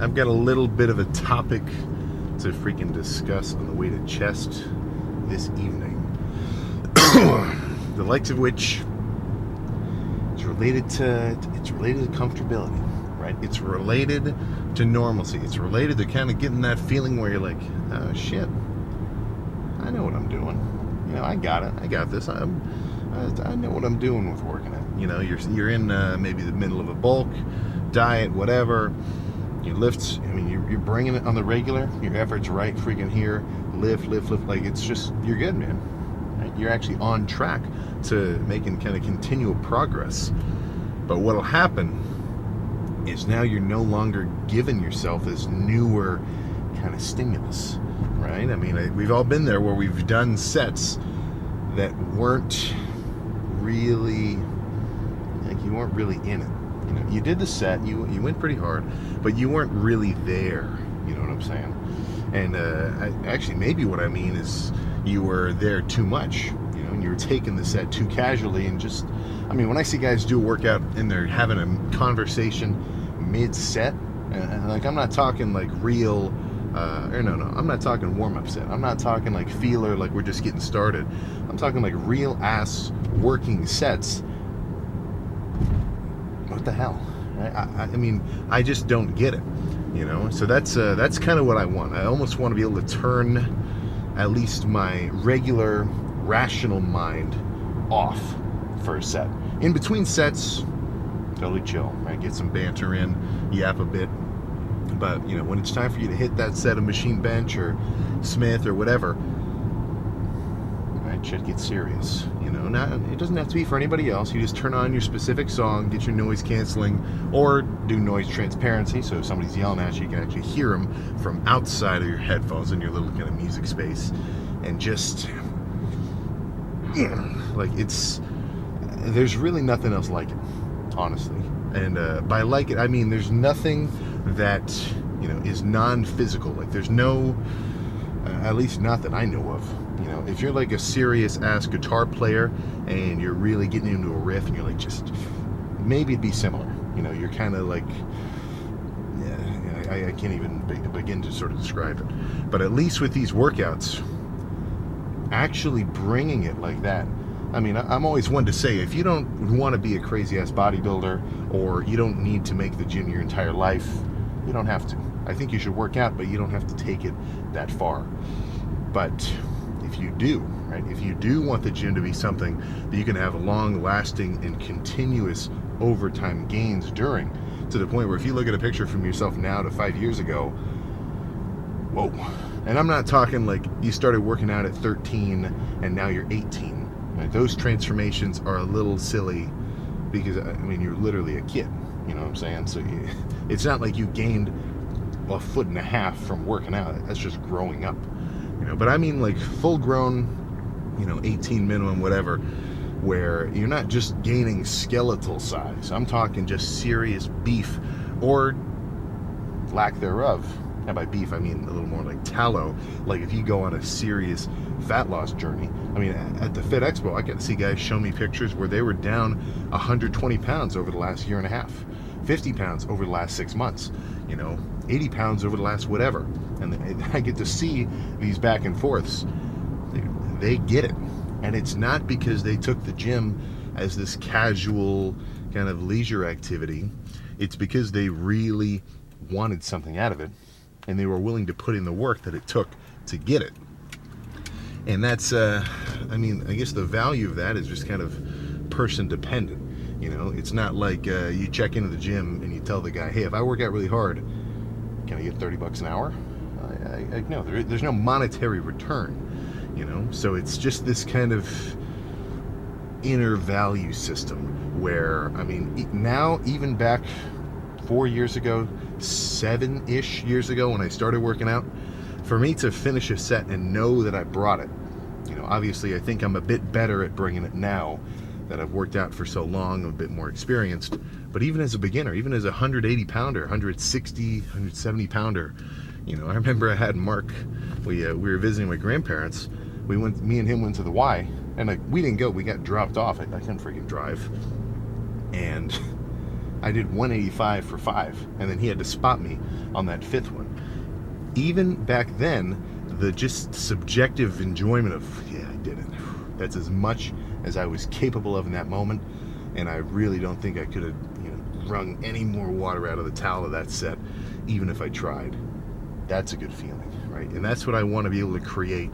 I've got a little bit of a topic to freaking discuss on the way to chest this evening. The likes of which it's related to comfortability, right? It's related to normalcy. It's related to kind of getting that feeling where you're like, oh shit, I know what I'm doing. You know, I got it. I got this. I know what I'm doing with working out. You know, you're in maybe the middle of a bulk diet, whatever. You lift. I mean, you're bringing it on the regular. Your effort's right, freaking here. Lift. Like it's just you're good, man. Right? You're actually on track to making kind of continual progress. But what'll happen is now you're no longer giving yourself this newer kind of stimulus, right? I mean, we've all been there where we've done sets that weren't really, like you weren't really in it. You know, you did the set, you went pretty hard, but you weren't really there. You know what I'm saying? And actually, maybe what I mean is you were there too much. You know, and you were taking the set too casually and just. I mean, when I see guys do a workout and they're having a conversation mid-set, and like I'm not talking like real. I'm not talking warm-up set. I'm not talking like feeler, like we're just getting started. I'm talking like real ass working sets. What the hell? Right? I mean, I just don't get it, you know. So that's kind of what I want. I almost want to be able to turn at least my regular rational mind off for a set. In between sets, totally chill. Right? Get some banter in, yap a bit. But you know, when it's time for you to hit that set of machine bench or Smith or whatever, right, shit gets serious. You know, now it doesn't have to be for anybody else. You just turn on your specific song, get your noise canceling, or do noise transparency, so if somebody's yelling at you, you can actually hear them from outside of your headphones in your little kind of music space, and just like there's really nothing else like it, honestly. And by like it, I mean there's nothing that, you know, is non-physical. Like there's no, at least not that I know of. You know, if you're like a serious ass guitar player and you're really getting into a riff and you're like just, maybe it'd be similar. You know, you're kind of like, yeah, I can't even begin to sort of describe it. But at least with these workouts, actually bringing it like that. I mean, I'm always one to say, if you don't want to be a crazy-ass bodybuilder or you don't need to make the gym your entire life, you don't have to. I think you should work out, but you don't have to take it that far. But if you do, right, if you do want the gym to be something that you can have long-lasting and continuous overtime gains during, to the point where if you look at a picture from yourself now to 5 years ago, whoa. And I'm not talking like you started working out at 13 and now you're 18. Right? Those transformations are a little silly because, I mean, you're literally a kid. You know what I'm saying? So it's not like you gained a foot and a half from working out. That's just growing up. You know, but I mean like full grown, you know, 18 minimum, whatever, where you're not just gaining skeletal size. I'm talking just serious beef or lack thereof. And by beef, I mean a little more like tallow. Like if you go on a serious fat loss journey. I mean, at the Fit Expo, I got to see guys show me pictures where they were down 120 pounds over the last year and a half, 50 pounds over the last 6 months, you know, 80 pounds over the last whatever. And I get to see these back and forths. They get it. And it's not because they took the gym as this casual kind of leisure activity. It's because they really wanted something out of it. And they were willing to put in the work that it took to get it. And that's, I mean, I guess the value of that is just kind of person dependent. You know, it's not like you check into the gym and you tell the guy, hey, if I work out really hard, can I get $30 an hour? No, there's no monetary return, you know? So it's just this kind of inner value system where, I mean, now, even back 4 years ago, 7-ish years ago when I started working out, for me to finish a set and know that I brought it, you know, obviously I think I'm a bit better at bringing it now that I've worked out for so long, I'm a bit more experienced. But even as a beginner, even as a 180 pounder, 160, 170 pounder, you know, I remember I had Mark, we were visiting my grandparents. Me and him went to the Y, and like we didn't go, we got dropped off. I couldn't freaking drive. And I did 185 for 5, and then he had to spot me on that 5th one. Even back then, the just subjective enjoyment of, yeah, I did it. That's as much as I was capable of in that moment, and I really don't think I could have, wrung any more water out of the towel of that set, even if I tried. That's a good feeling, right? And that's what I want to be able to create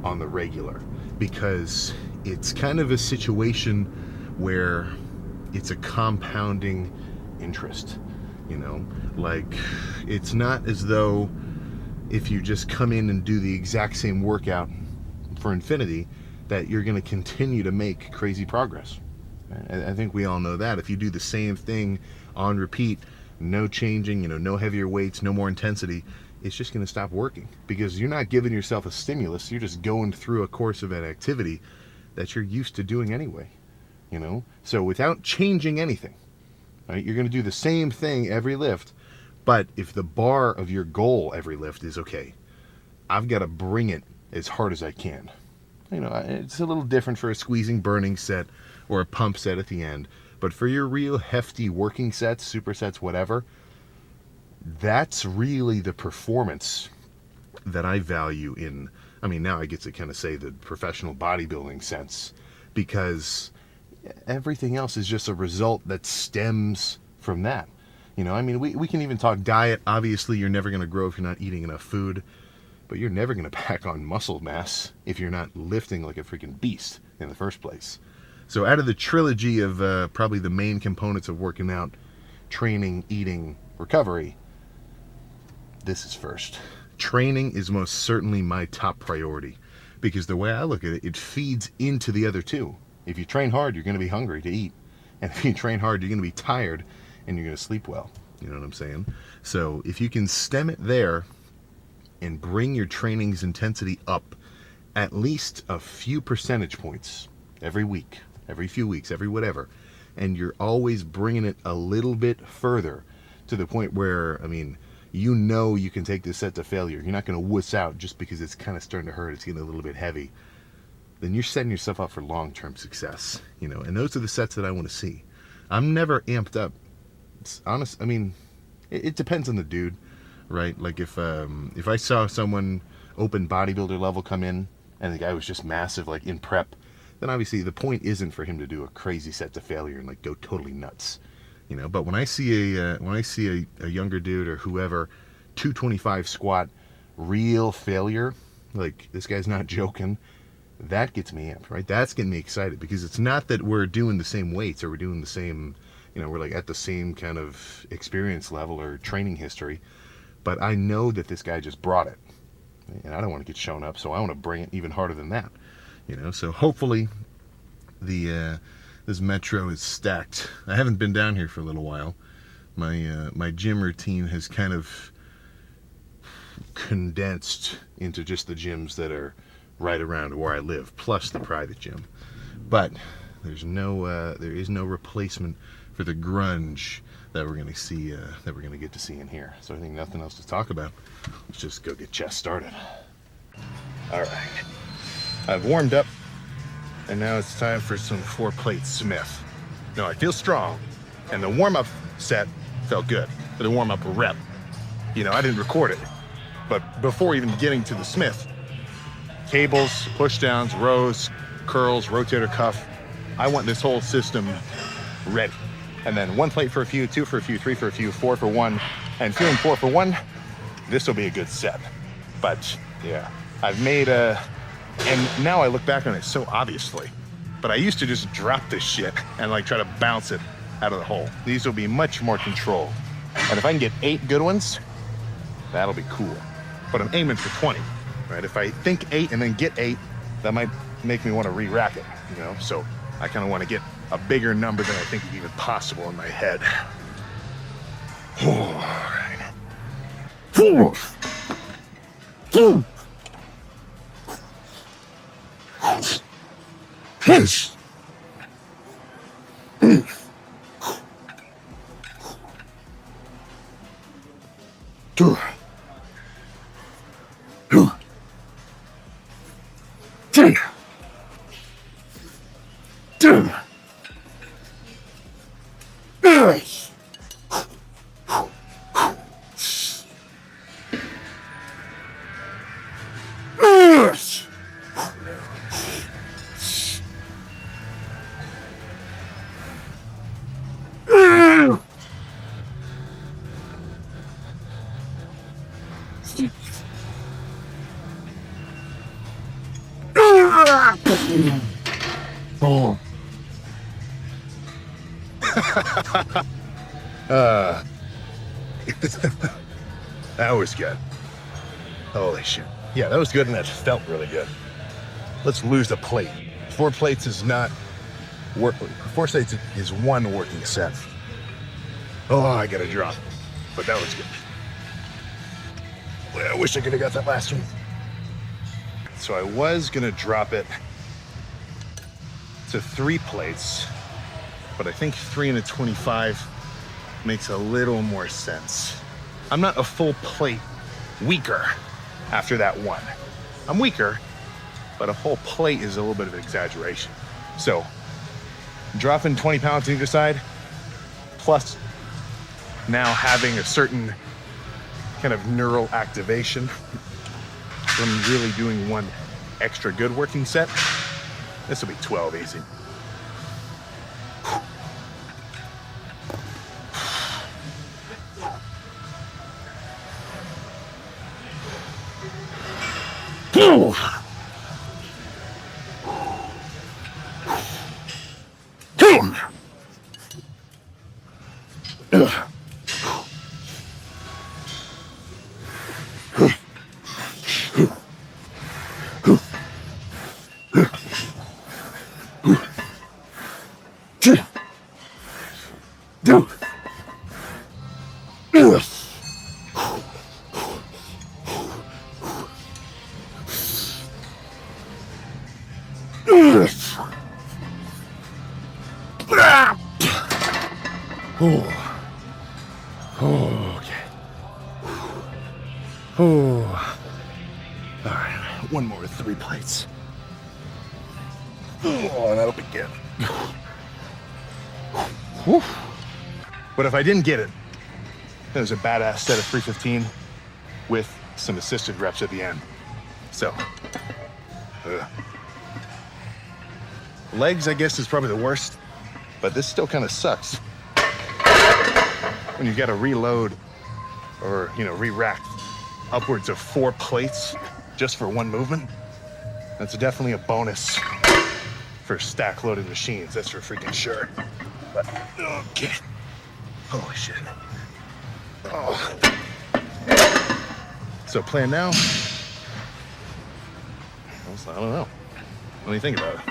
on the regular, because it's kind of a situation where it's a compounding interest, like it's not as though if you just come in and do the exact same workout for infinity that you're going to continue to make crazy progress. I think we all know that if you do the same thing on repeat, no changing, no heavier weights, no more intensity, it's just going to stop working, because you're not giving yourself a stimulus. You're just going through a course of an activity that you're used to doing anyway, so without changing anything, right, you're going to do the same thing every lift. But if the bar of your goal every lift is, okay, I've got to bring it as hard as I can, it's a little different for a squeezing burning set or a pump set at the end, but for your real hefty working sets, supersets, whatever, that's really the performance that I value in, now I get to kind of say the professional bodybuilding sense, because everything else is just a result that stems from that. We can even talk diet. Obviously, you're never going to grow if you're not eating enough food, but you're never going to pack on muscle mass if you're not lifting like a freaking beast in the first place. So out of the trilogy of probably the main components of working out, training, eating, recovery, this is first. Training is most certainly my top priority, because the way I look at it, it feeds into the other two. If you train hard, you're going to be hungry to eat. And if you train hard, you're going to be tired and you're going to sleep well. You know what I'm saying? So if you can stem it there and bring your training's intensity up at least a few percentage points every week, every few weeks, every whatever, and you're always bringing it a little bit further to the point where, you can take this set to failure. You're not going to wuss out just because it's kind of starting to hurt. It's getting a little bit heavy. Then you're setting yourself up for long-term success, and those are the sets that I want to see. I'm never amped up. It's honest. It depends on the dude, right? Like if I saw someone open bodybuilder level come in and the guy was just massive, like in prep, then obviously the point isn't for him to do a crazy set to failure and like go totally nuts, But when I see a younger dude or whoever, 225 squat, real failure, like this guy's not joking, that gets me amped, right? That's getting me excited, because it's not that we're doing the same weights or we're doing the same, we're like at the same kind of experience level or training history, but I know that this guy just brought it, and I don't want to get shown up, so I want to bring it even harder than that, So hopefully this metro is stacked. I haven't been down here for a little while. My gym routine has kind of condensed into just the gyms that are right around where I live, plus the private gym. But there is no replacement for the grunge that we're going to see, that we're going to get to see in here. So I think nothing else to talk about. Let's just go get chest started. All right, I've warmed up, and now it's time for some 4-plate Smith. No, I feel strong, and the warm-up set felt good. The warm-up rep, I didn't record it, but before even getting to the Smith, cables, push downs, rows, curls, rotator cuff, I want this whole system ready. And then 1 plate for a few, 2 for a few, 3 for a few, 4 for 1, and feeling 4 for 1, this will be a good set. But yeah, I've made and now I look back on it so obviously, but I used to just drop this shit and like try to bounce it out of the hole. These will be much more controlled. And if I can get 8 good ones, that'll be cool. But I'm aiming for 20, right? If I think 8 and then get 8, that might make me want to re-rack it, So I kind of want to get a bigger number than I think is even possible in my head. All right. 4, 2, 6, 2, 3, 2, Oh. That was good. Holy shit. Yeah, that was good, and that felt really good. Let's lose a plate. 4 plates is not work. 4 plates is 1 working set. Oh, I gotta drop. But that was good. I wish I could have got that last one. So I was gonna drop it to 3 plates, but I think 3 and a 25 makes a little more sense. I'm not a full plate weaker after that 1. I'm weaker, but a whole plate is a little bit of an exaggeration. So dropping 20 pounds on either side, plus now having a certain kind of neural activation from really doing 1 extra good working set, this will be 12 easy. All right, 1 more with 3 plates. Oh, that'll be good. But if I didn't get it, that was a badass set of 315 with some assisted reps at the end. So, legs, I guess, is probably the worst, but this still kind of sucks. When you got to reload or, re-rack upwards of 4 plates just for 1 movement, that's definitely a bonus for stack loaded machines, that's for freaking sure. But, okay. Holy shit. Oh. So plan now, I don't know. Let me think about it.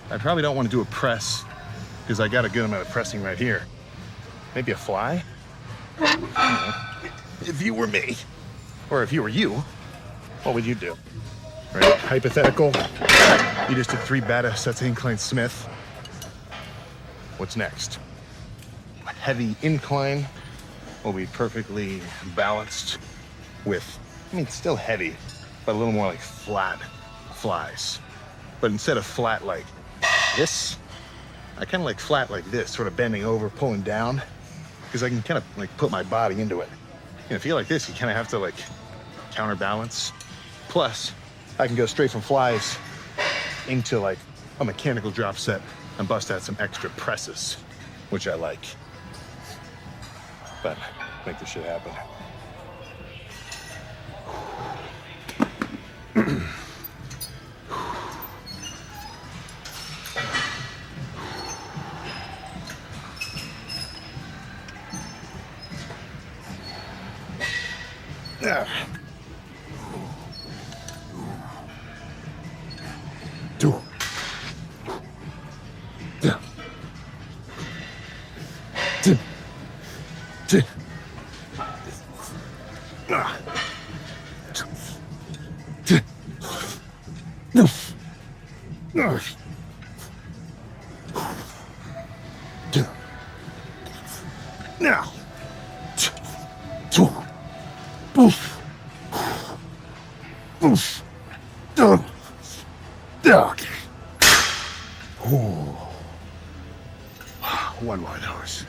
I probably don't want to do a press because I got a good amount of pressing right here. Maybe a fly? If you were me, or if you were you, what would you do? Right? Hypothetical, you just did 3 badass sets of incline Smith. What's next? A heavy incline will be perfectly balanced with, still heavy, but a little more like flat flies. But instead of flat like this, I kind of like flat like this, sort of bending over, pulling down, because I can kind of like put my body into it. If you like this, you kind of have to like counterbalance. Plus, I can go straight from flies into like a mechanical drop set and bust out some extra presses, which I like. But make this shit happen. Yeah. Now. Oof. Oof. Ooh. 1 more of those.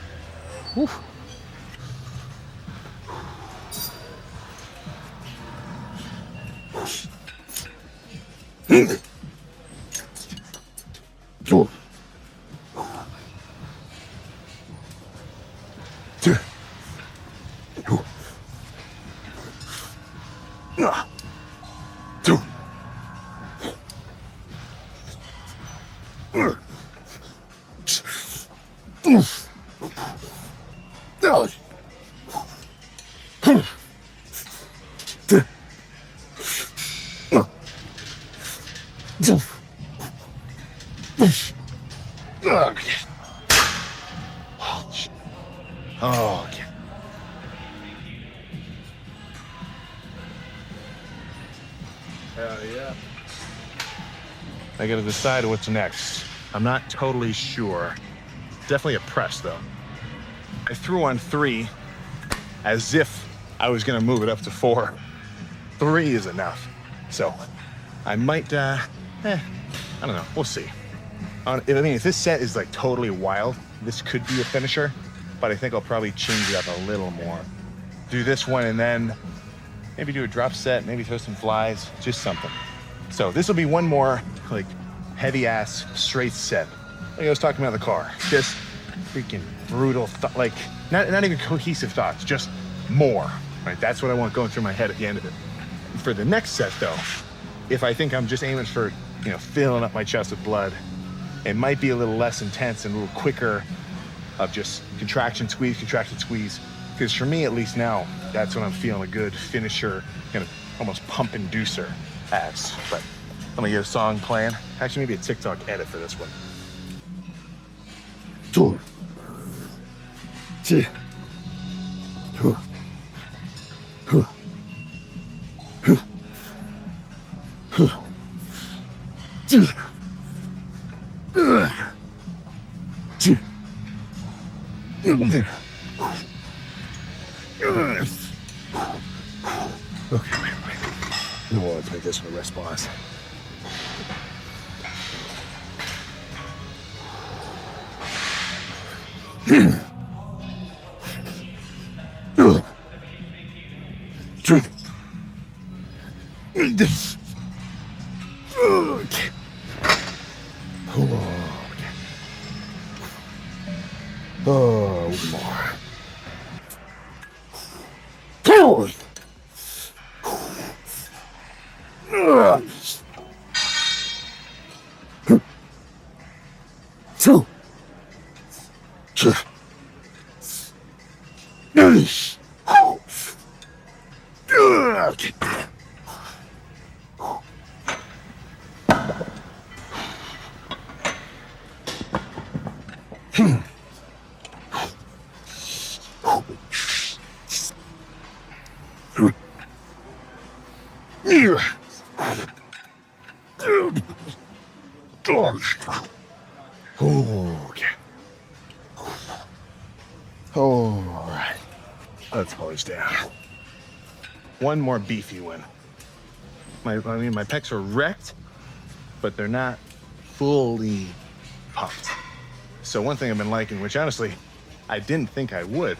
Oof. Oh, okay. Hell yeah. I gotta decide what's next. I'm not totally sure. Definitely a press though. I threw on 3 as if I was gonna move it up to 4. 3 is enough. So I might, I don't know, we'll see. If this set is like totally wild, this could be a finisher, but I think I'll probably change it up a little more. Do this one and then maybe do a drop set, maybe throw some flies, just something. So this will be one more like heavy ass straight set. Like I was talking about the car, just freaking brutal, like not even cohesive thoughts, just more, right? That's what I want going through my head at the end of it. For the next set though, if I think I'm just aiming for, filling up my chest with blood, it might be a little less intense and a little quicker of just contraction, squeeze, because for me, at least now, that's when I'm feeling a good finisher, kind of almost pump inducer as. But I'm gonna get a song playing. Actually, maybe a TikTok edit for this one. 2, 3, 2, 2, 2, 2, 2. Okay, wait. No, let's make this one a response. Oh, one more. Okay. All right. Let's pose down. One more beefy one. My pecs are wrecked, but they're not fully pumped. So one thing I've been liking, which honestly I didn't think I would,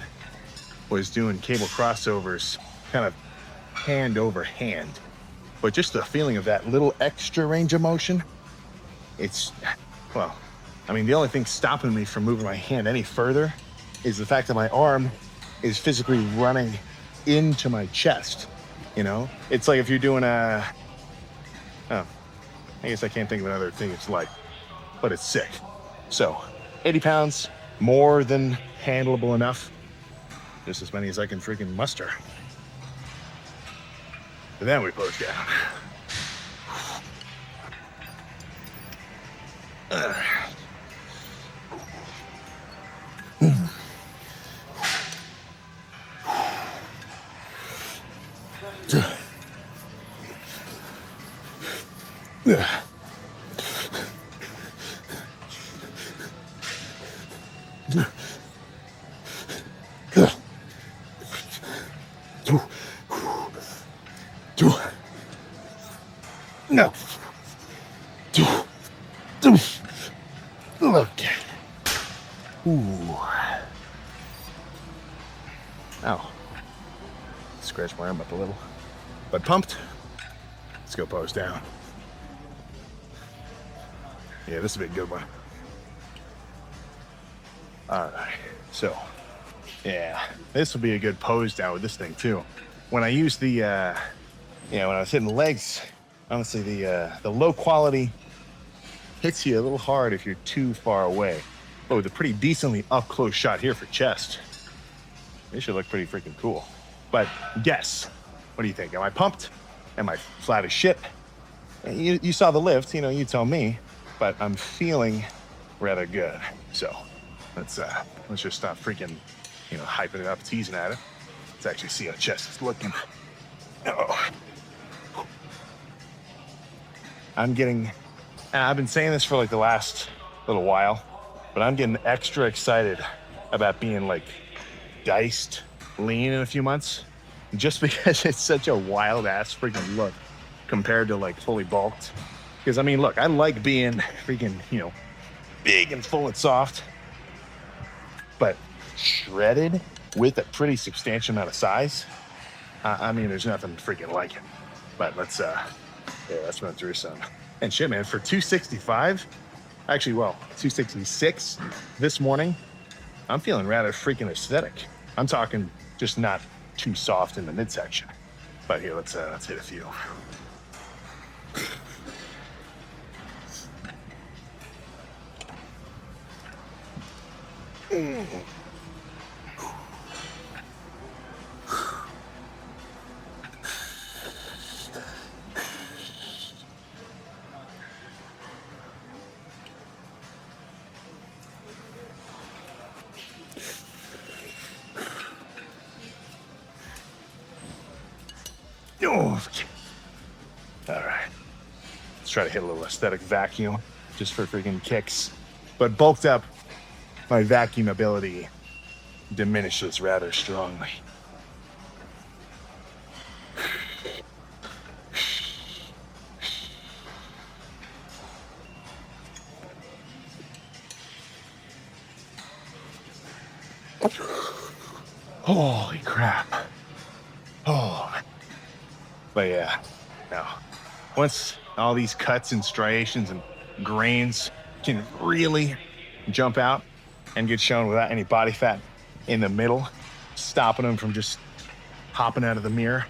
was doing cable crossovers kind of hand over hand. But just the feeling of that little extra range of motion, the only thing stopping me from moving my hand any further is the fact that my arm is physically running into my chest, It's like if you're doing I guess I can't think of another thing it's like, but it's sick. So, 80 pounds, more than handleable enough. Just as many as I can freaking muster. And then we pose down. No. Okay. Ooh. Ow. Scratch my arm up a little. But pumped. Let's go pose down. Yeah, this will be a good one. All right, so yeah, this will be a good pose down with this thing too. When I use the, when I was hitting the legs, honestly, the low quality hits you a little hard if you're too far away. But with a pretty decently up close shot here for chest, it should look pretty freaking cool. But guess, what do you think? Am I pumped? Am I flat as shit? You saw the lift, you tell me, but I'm feeling rather good. So let's just stop freaking, hyping it up, teasing at it. Let's actually see how chest is looking. Oh. I've been saying this for like the last little while, but I'm getting extra excited about being like diced lean in a few months, just because it's such a wild ass freaking look compared to like fully bulked. Because I mean, look, I like being freaking, big and full and soft, but shredded with a pretty substantial amount of size. I mean, there's nothing freaking like it. But let's run through some. And shit, man, for 265, actually, 266 this morning, I'm feeling rather freaking aesthetic. I'm talking just not too soft in the midsection. But here, let's hit a few. All right, let's try to hit a little aesthetic vacuum just for freaking kicks. But bulked up, my vacuum ability diminishes rather strongly. Holy crap. Oh. But yeah, now, once all these cuts and striations and grains can really jump out and get shown without any body fat in the middle, stopping them from just hopping out of the mirror,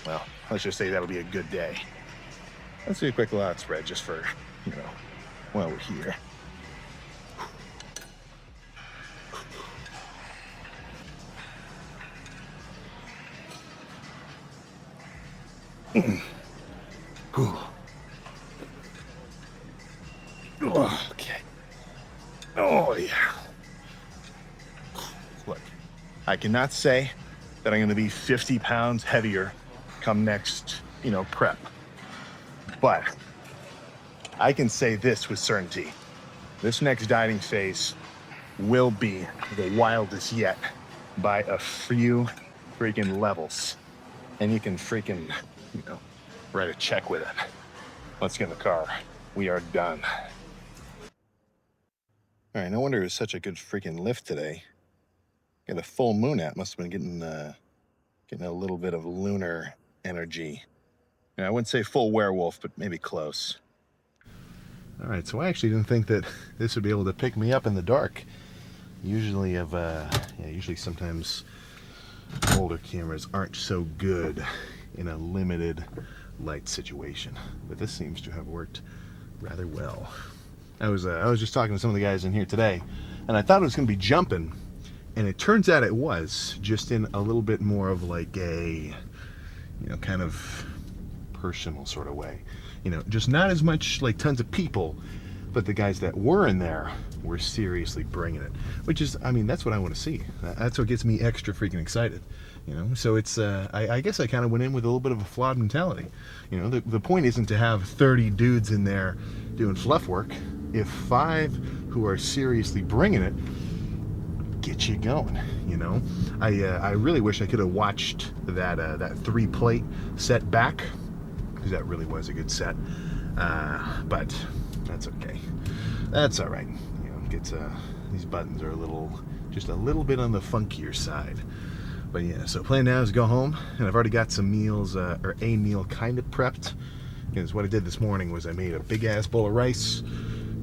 well, let's just say that'll be a good day. Let's do a quick lat spread just for, while we're here. Okay. Oh, yeah. Look, I cannot say that I'm going to be 50 pounds heavier come next, prep. But I can say this with certainty. This next dieting phase will be the wildest yet by a few freaking levels. And you can freaking, write a check with it. Let's get in the car. We are done. All right, no wonder it was such a good freaking lift today. Got a full moon out. Must have been getting a little bit of lunar energy. I wouldn't say full werewolf, but maybe close. All right, so I actually didn't think that this would be able to pick me up in the dark. Usually sometimes older cameras aren't so good in a limited light situation, but this seems to have worked rather well. I was just talking to some of the guys in here today, and I thought it was going to be jumping, and it turns out it was, just in a little bit more of like a, kind of personal sort of way. Just not as much like tons of people, but the guys that were in there were seriously bringing it, which is, that's what I want to see. That's what gets me extra freaking excited. So it's, I guess I kind of went in with a little bit of a flawed mentality. The point isn't to have 30 dudes in there doing fluff work. If 5 who are seriously bringing it, get you going, I really wish I could have watched that 3-plate set back, because that really was a good set. But that's okay. That's all right. These buttons are just a little bit on the funkier side. But yeah, so plan now is go home, and I've already got some meals, or a meal kind of prepped. Because what I did this morning was I made a big ass bowl of rice,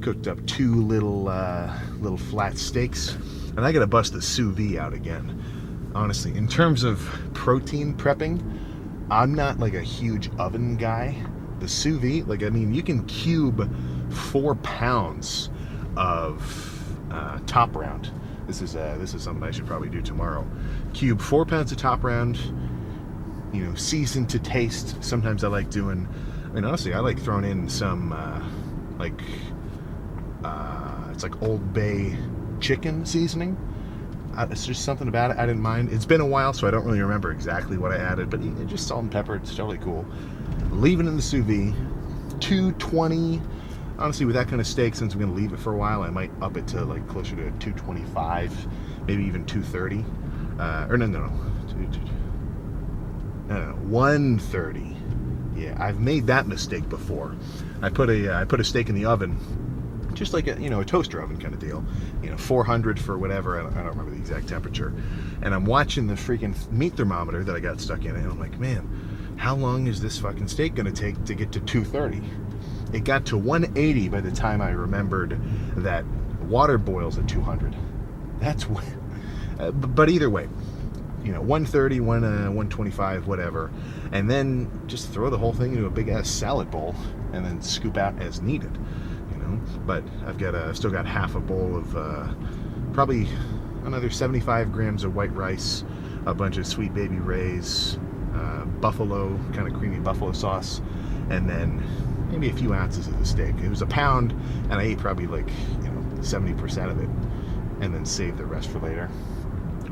cooked up 2 little flat steaks, and I gotta bust the sous vide out again. Honestly, in terms of protein prepping, I'm not like a huge oven guy. The sous vide, like, I mean, you can cube 4 pounds of top round. This is something I should probably do tomorrow. Cube 4 pounds of top round, you know, seasoned to taste. Sometimes I like doing, I mean, honestly, I like throwing in some it's like Old Bay chicken seasoning. It's just something about it I didn't mind. It's been a while, so I don't really remember exactly what I added, but just salt and pepper. It's totally cool. Leave it in the sous vide. 220. Honestly, with that kind of steak, since I'm going to leave it for a while, I might up it to like closer to 225, maybe even 230. Or no, 130. Yeah, I've made that mistake before. I put a steak in the oven, just like a toaster oven kind of deal, 400 for whatever. I don't remember the exact temperature. And I'm watching the freaking meat thermometer that I got stuck in it, and I'm like, man, how long is this fucking steak gonna take to get to 230? It got to 180 by the time I remembered that water boils at 200. That's what. But either way, 130, 125, whatever, and then just throw the whole thing into a big ass salad bowl, and then scoop out as needed. But I've still got half a bowl of probably another 75 grams of white rice, a bunch of Sweet Baby Ray's, buffalo, kind of creamy buffalo sauce, and then maybe a few ounces of the steak. It was a pound, and I ate probably like 70% of it, and then saved the rest for later.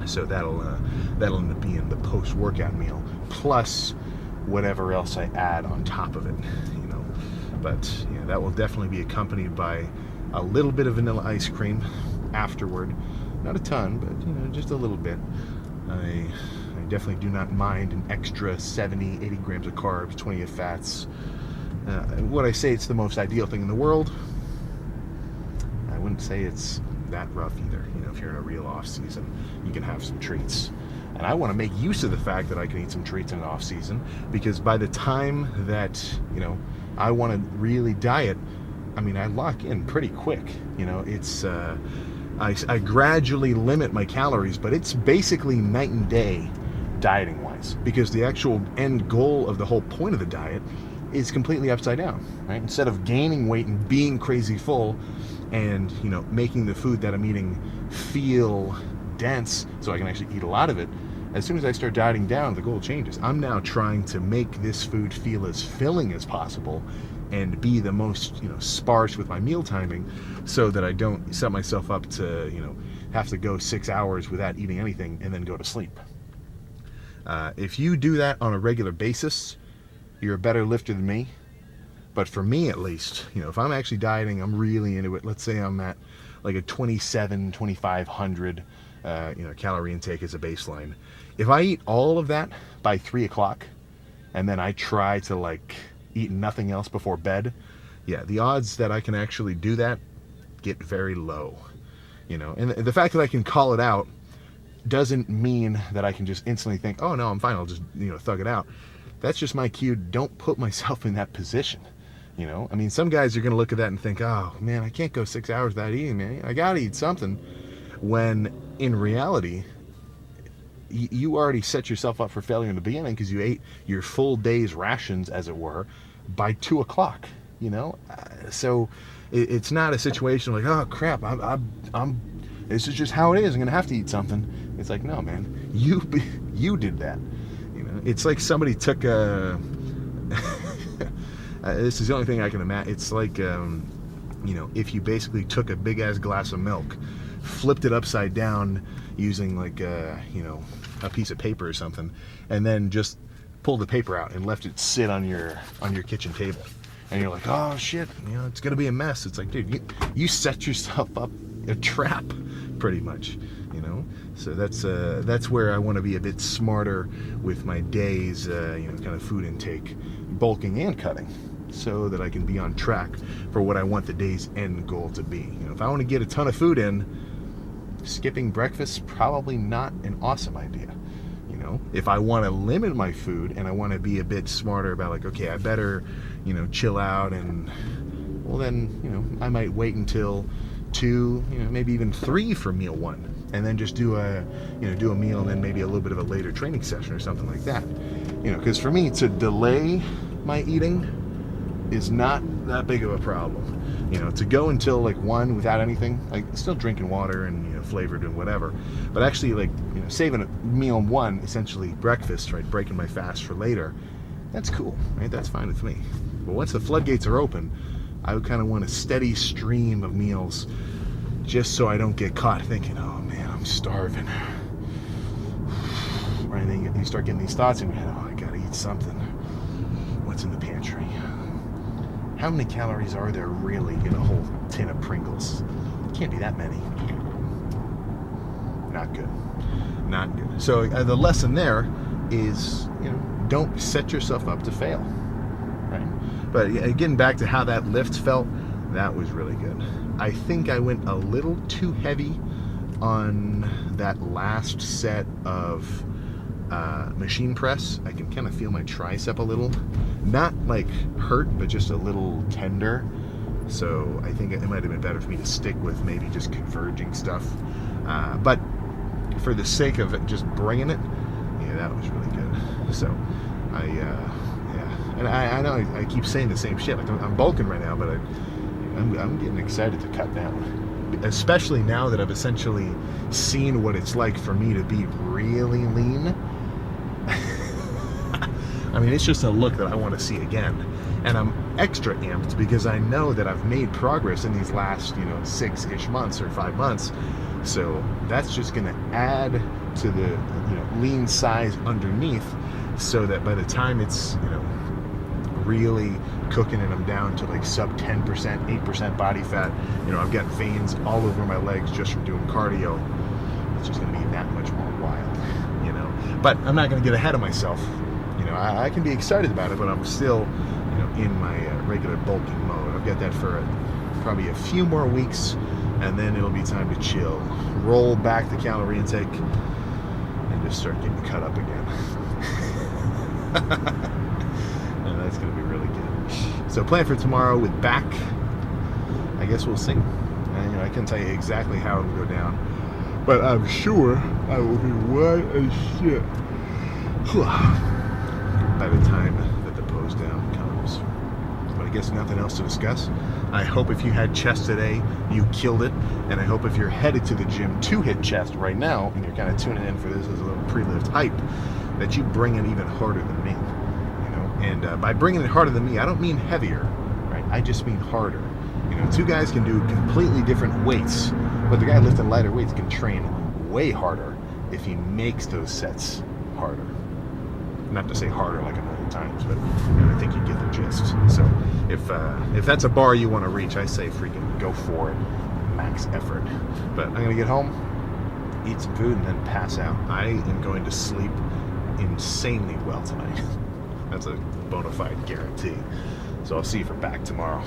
So that'll end up being the post-workout meal, plus whatever else I add on top of it. But that will definitely be accompanied by a little bit of vanilla ice cream afterward. Not a ton, but just a little bit. I definitely do not mind an extra 70, 80 grams of carbs, 20 of fats. Would I say it's the most ideal thing in the world? I wouldn't say it's that rough either. If you're in a real off season, you can have some treats. And I want to make use of the fact that I can eat some treats in an off season, because by the time that, I want to really diet, I lock in pretty quick. It's I gradually limit my calories, but it's basically night and day dieting wise, because the actual end goal of the whole point of the diet is completely upside down, right? Instead of gaining weight and being crazy full and making the food that I'm eating feel dense so I can actually eat a lot of it, as soon as I start dieting down, the goal changes. I'm now trying to make this food feel as filling as possible and be the most sparse with my meal timing, so that I don't set myself up to have to go 6 hours without eating anything and then go to sleep. If you do that on a regular basis, you're a better lifter than me. But for me, at least, if I'm actually dieting, I'm really into it. Let's say I'm at like a 2,500 calorie intake as a baseline. If I eat all of that by 3 o'clock, and then I try to eat nothing else before bed, the odds that I can actually do that get very low. And the fact that I can call it out doesn't mean that I can just instantly think, oh no, I'm fine, I'll just thug it out. That's just my cue. Don't put myself in that position. Some guys are going to look at that and think, oh man, I can't go 6 hours without eating, man. I got to eat something. When in reality, you already set yourself up for failure in the beginning, because you ate your full day's rations, as it were, by 2 o'clock. So it's not a situation like, oh crap, I'm this is just how it is, I'm going to have to eat something. It's like, no man, you did that. It's like somebody took a this is the only thing I can imagine. It's like if you basically took a big ass glass of milk, flipped it upside down using a piece of paper or something, and then just pulled the paper out and left it sit on your kitchen table, and you're like, oh shit, it's gonna be a mess. It's like, dude, you set yourself up a trap, pretty much. So that's where I want to be a bit smarter with my days, kind of food intake, bulking and cutting, so that I can be on track for what I want the day's end goal to be. If I want to get a ton of food in, skipping breakfast, probably not an awesome idea. You know, if I want to limit my food and I want to be a bit smarter about like, okay, I better, you know, chill out, and well then, you know, I might wait until 2, you know, maybe even 3 for meal 1, and then just do a meal and then maybe a little bit of a later training session or something like that. You know, because for me to delay my eating is not that big of a problem. You know, to go until like 1 without anything, like still drinking water and, you know, flavored and whatever, but actually like, you know, saving a meal 1, essentially breakfast, right, breaking my fast for later, that's cool, right? That's fine with me. But once the floodgates are open, I would kind of want a steady stream of meals, just so I don't get caught thinking, oh man, I'm starving. Right, and then you start getting these thoughts in your head, oh, I gotta eat something. What's in the pantry? How many calories are there really in a whole tin of Pringles? It can't be that many. Not good. Not good. So the lesson there is, you know, don't set yourself up to fail. Right? But getting back to how that lift felt, that was really good. I think I went a little too heavy on that last set of machine press. I can kind of feel my tricep a little, not like hurt, but just a little tender. So I think it might have been better for me to stick with maybe just converging stuff. But for the sake of it, just bringing it, yeah, that was really good. So and I know I keep saying the same shit. Like I'm bulking right now, but I'm getting excited to cut down, especially now that I've essentially seen what it's like for me to be really lean. I mean, it's just a look that I want to see again. And I'm extra amped because I know that I've made progress in these last, you know, 6-ish months or 5 months. So that's just going to add to the, you know, lean size underneath, so that by the time it's, you know, really cooking and I'm down to like sub 10%, 8% body fat, you know, I've got veins all over my legs just from doing cardio. It's just going to be that much more wild, you know. But I'm not going to get ahead of myself. You know, I can be excited about it, but I'm still, you know, in my regular bulking mode. I've got that for probably a few more weeks, and then it'll be time to chill, roll back the calorie intake, and just start getting cut up again. And that's going to be really good. So plan for tomorrow with back. I guess we'll see. And, you know, I can't tell you exactly how it'll go down, but I'm sure I will be white as shit by the time that the pose down comes. But I guess nothing else to discuss. I hope if you had chest today, you killed it. And I hope if you're headed to the gym to hit chest right now, and you're kind of tuning in for this as a little pre-lift hype, that you bring it even harder than me. You know, and by bringing it harder than me, I don't mean heavier, right? I just mean harder. You know, 2 guys can do completely different weights, but the guy lifting lighter weights can train way harder if he makes those sets harder. Not to say harder like a million times, but, you know, I think you get the gist. So if that's a bar you want to reach, I say freaking go for it, max effort. But I'm gonna get home, eat some food, and then pass out. I am going to sleep insanely well tonight. That's a bona fide guarantee. So I'll see you for back tomorrow.